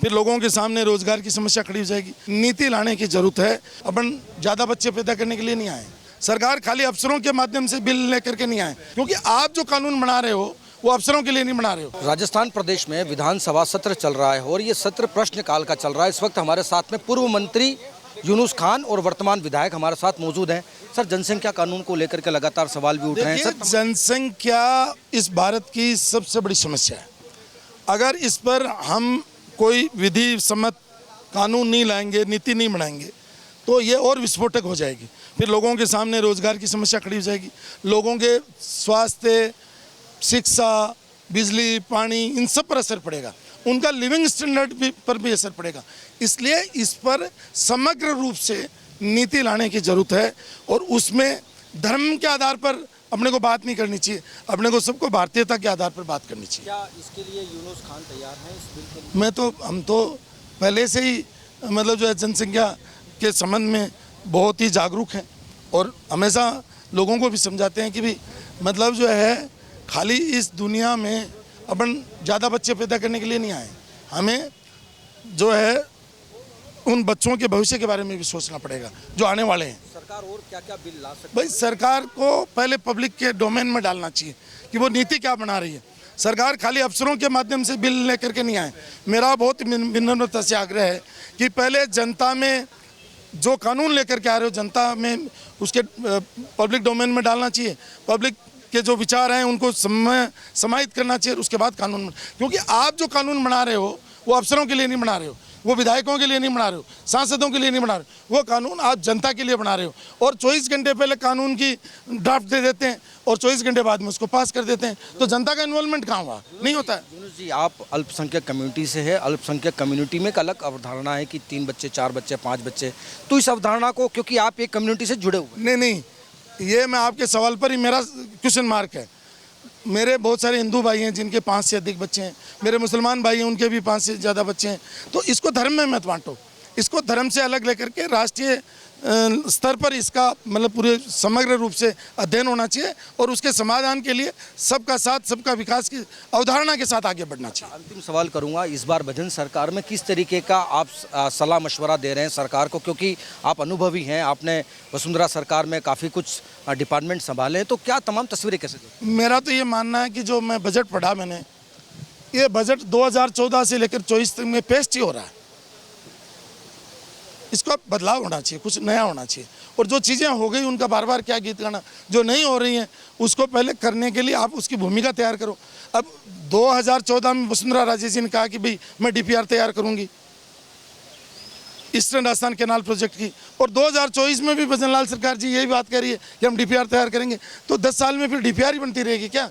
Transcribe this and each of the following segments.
फिर लोगों के सामने रोजगार की समस्या खड़ी हो जाएगी। नीति लाने की जरूरत है। अपन ज़्यादा बच्चे पैदा करने के लिए नहीं आए। सरकार खाली अफसरों के माध्यम से बिल लेकर के नहीं आए, क्योंकि आप जो कानून बना रहे हो वो अफसरों के लिए नहीं बना रहे हो। राजस्थान प्रदेश में विधानसभा सत्र चल रहा है और ये सत्र प्रश्नकाल का चल रहा है। इस वक्त हमारे साथ में पूर्व मंत्री यूनुस खान और वर्तमान विधायक हमारे साथ मौजूद हैं। सर, जनसंख्या कानून को लेकर के लगातार सवाल भी उठ रहे हैं। सर, जनसंख्या इस भारत की सबसे बड़ी समस्या है। अगर इस पर हम कोई विधि सम्मत कानून नहीं लाएंगे, नीति नहीं बनाएंगे, तो ये और विस्फोटक हो जाएगी। फिर लोगों के सामने रोजगार की समस्या खड़ी हो जाएगी। लोगों के स्वास्थ्य, शिक्षा, बिजली, पानी, इन सब पर असर पड़ेगा। उनका लिविंग स्टैंडर्ड पर भी असर पड़ेगा। इसलिए इस पर समग्र रूप से नीति लाने की जरूरत है और उसमें धर्म के आधार पर अपने को बात नहीं करनी चाहिए। अपने को सबको भारतीयता के आधार पर बात करनी चाहिए। क्या इसके लिए यूनुस खान तैयार हैं इस बिल के लिए? हम तो पहले से ही मतलब जो है जनसंख्या के संबंध में बहुत ही जागरूक हैं और हमेशा लोगों को भी समझाते हैं कि भी मतलब जो है खाली इस दुनिया में अपन ज़्यादा बच्चे पैदा करने के लिए नहीं आए। हमें जो है उन बच्चों के भविष्य के बारे में भी सोचना पड़ेगा जो आने वाले हैं। सरकार और क्या क्या बिल ला सकती है? भाई, सरकार को पहले पब्लिक के डोमेन में डालना चाहिए कि वो नीति क्या बना रही है। सरकार खाली अफसरों के माध्यम से बिल लेकर के नहीं आए। मेरा बहुत विनम्रता से आग्रह है कि पहले जनता में जो कानून लेकर के आ रहे हो, जनता में उसके पब्लिक डोमेन में डालना चाहिए। पब्लिक के जो विचार हैं उनको समाहित करना चाहिए, उसके बाद कानून। क्योंकि आप जो कानून बना रहे हो वो अफसरों के लिए नहीं बना रहे हो, वो विधायकों के लिए नहीं बना रहे हो, सांसदों के लिए नहीं बना रहे हो। वो कानून आप जनता के लिए बना रहे हो और 24 घंटे पहले कानून की ड्राफ्ट दे देते हैं और 24 घंटे बाद में उसको पास कर देते हैं। तो जनता का इन्वॉल्वमेंट कहाँ हुआ? नहीं होता है। यूनुस जी, आप अल्पसंख्यक कम्युनिटी से है। अल्पसंख्यक कम्युनिटी में एक अलग अवधारणा है कि 3 बच्चे, 4 बच्चे, 5 बच्चे। तो इस अवधारणा को, क्योंकि आप एक कम्युनिटी से जुड़े हुए। नहीं, ये मैं आपके सवाल पर ही मेरा क्वेश्चन मार्क है। मेरे बहुत सारे हिंदू भाई हैं जिनके 5 से अधिक बच्चे हैं। मेरे मुसलमान भाई हैं, उनके भी 5 से ज़्यादा बच्चे हैं। तो इसको धर्म में मत बांटो। इसको धर्म से अलग लेकर के राष्ट्रीय स्तर पर इसका मतलब पूरे समग्र रूप से अध्ययन होना चाहिए और उसके समाधान के लिए सबका साथ, सबका विकास की अवधारणा के साथ आगे बढ़ना चाहिए। अंतिम सवाल करूंगा, इस बार भजन सरकार में किस तरीके का आप सलाह मशवरा दे रहे हैं सरकार को, क्योंकि आप अनुभवी हैं, आपने वसुंधरा सरकार में काफ़ी कुछ डिपार्टमेंट संभाले हैं, तो क्या तमाम तस्वीरें कैसे देखते? मेरा तो ये मानना है कि जो मैं बजट पढ़ा मैंने, ये बजट 2014 से लेकर 24 तक में पेश ही हो रहा है। इसका बदलाव होना चाहिए, कुछ नया होना चाहिए। और जो चीज़ें हो गई उनका बार बार क्या गीत गाना, जो नहीं हो रही हैं उसको पहले करने के लिए आप उसकी भूमिका तैयार करो। अब 2014 में वसुंधरा राजे जी ने कहा कि भाई मैं डीपीआर तैयार करूंगी ईस्टर्न राजस्थान कैनाल प्रोजेक्ट की, और 2024 में भी भजनलाल सरकार जी यही बात कह रही है कि हम डीपीआर तैयार करेंगे। तो 10 साल में फिर डीपीआर ही बनती रहेगी क्या?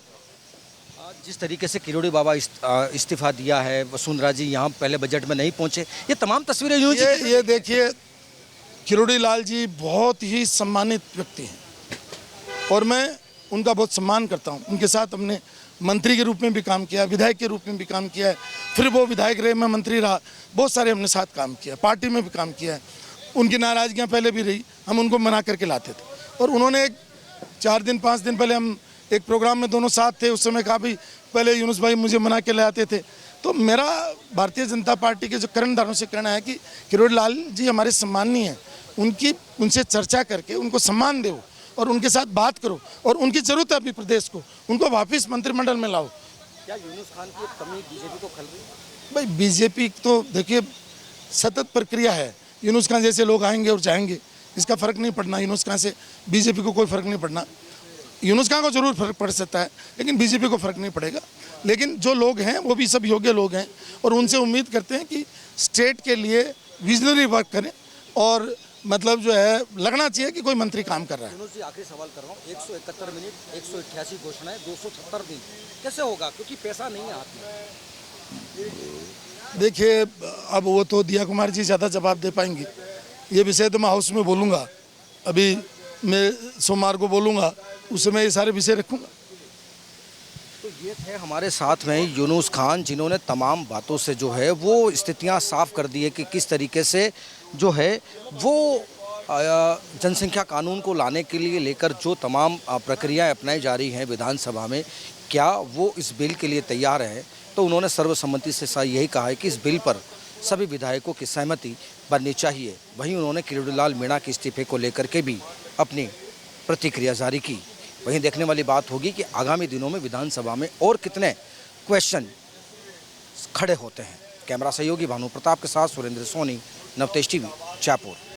जिस तरीके से किरोड़ी बाबा इस्तीफा दिया है, वसुंधरा जी यहाँ पहले बजट में नहीं पहुँचे, ये तमाम तस्वीरें ये देखिए, किरोड़ी लाल जी बहुत ही सम्मानित व्यक्ति हैं और मैं उनका बहुत सम्मान करता हूँ। उनके साथ हमने मंत्री के रूप में भी काम किया, विधायक के रूप में भी काम किया है। फिर वो विधायक रहे, मैं मंत्री रहा, बहुत सारे हमने साथ काम किया, पार्टी में भी काम किया है। उनकी नाराज़गियाँ पहले भी रही, हम उनको मना करके लाते थे। और उन्होंने 4 दिन 5 दिन पहले हम एक प्रोग्राम में दोनों साथ थे, उस समय कहा भाई पहले यूनुस भाई मुझे मना के ले आते थे। तो मेरा भारतीय जनता पार्टी के जो कर्णधारों से कहना है कि किरोड़ी लाल जी हमारे सम्माननीय हैं, उनसे चर्चा करके उनको सम्मान दो और उनके साथ बात करो और उनकी ज़रूरत है अभी प्रदेश को, उनको वापस मंत्रिमंडल में लाओ। क्या यूनुस खान की कमी बीजेपी को खल रही है? भाई, बीजेपी तो देखिए सतत प्रक्रिया है। यूनुस खान जैसे लोग आएंगे और जाएंगे, इसका फ़र्क नहीं पड़ना। यूनुस खान से बीजेपी को कोई फ़र्क नहीं पड़ना। यूनुस खान को जरूर फर्क पड़ सकता है लेकिन बीजेपी को फर्क नहीं पड़ेगा। लेकिन जो लोग हैं वो भी सब योग्य लोग हैं और उनसे उम्मीद करते हैं कि स्टेट के लिए विजनरी वर्क करें और मतलब जो है लगना चाहिए कि कोई मंत्री काम कर रहा है। यूनुस जी, आखिरी सवाल कर रहा हूँ, 171 मिनट, 188 घोषणाएं, 270 दिन, कैसे होगा? क्योंकि पैसा नहीं है हाथ में। देखिए, अब वो तो दिया कुमार जी ज़्यादा जवाब दे पाएंगी। ये विषय तो मैं हाउस में बोलूँगा, अभी मैं सोमवार को बोलूँगा, उस समय ये सारे विषय रखूँगा। तो ये थे हमारे साथ में यूनुस खान, जिन्होंने तमाम बातों से जो है वो स्थितियां साफ कर दी है कि किस तरीके से जो है वो जनसंख्या कानून को लाने के लिए लेकर जो तमाम प्रक्रियाएं अपनाई जा रही हैं विधानसभा में, क्या वो इस बिल के लिए तैयार है। तो उन्होंने सर्वसम्मति से यही कहा है कि इस बिल पर सभी विधायकों की सहमति बननी चाहिए। वहीं उन्होंने किरोड़ीलाल मीणा के इस्तीफे को लेकर के भी अपनी प्रतिक्रिया जारी की। वहीं देखने वाली बात होगी कि आगामी दिनों में विधानसभा में और कितने क्वेश्चन खड़े होते हैं। कैमरा सहयोगी भानु प्रताप के साथ सुरेंद्र सोनी, नवतेज टीवी, जयपुर।